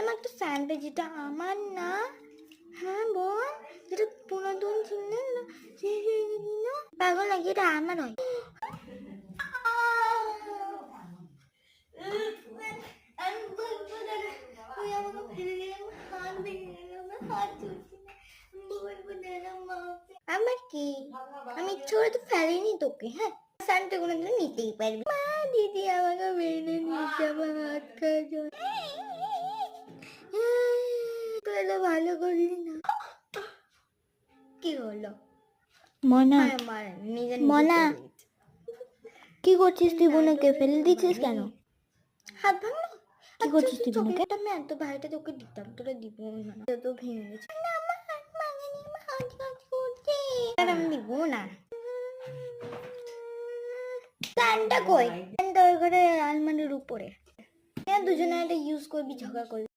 আমার তো স্যান্ডটা যেটা আমার না, হ্যাঁ বল, যেটা পুরাতন ছিল না, পাগল নাকি, এটা আমার হয়। আমার কি, আমি ইচ্ছে করে তো ফেলিনি তোকে, হ্যাঁ স্যান্ডটা কোনোদিন নিতেই পারবি। মা দিদি আমাকে মেনে নিচ্ছে, আমার হাত খাওয়া তুই তো ভালো করলি না। কি হলো মনা? মনা কি করছিস তুই? বোনকে ফেলে দিচ্ছিস কেন? হাত ভাঙলো? কি করছিস তুই বোনকে? আমি এত ভাইটা তোকে দিতাম, তোরা দিব না, তো ভেঙে গেছে। না আমার হাত ভাঙেনি, আমার হাত কাজ করছে, আর আমি দিব না। প্যান্টটা কই? প্যান্টটা ওই করে আলমারির উপরে। দুজনে এটা ইউজ করবি, ঝগড়া করবি।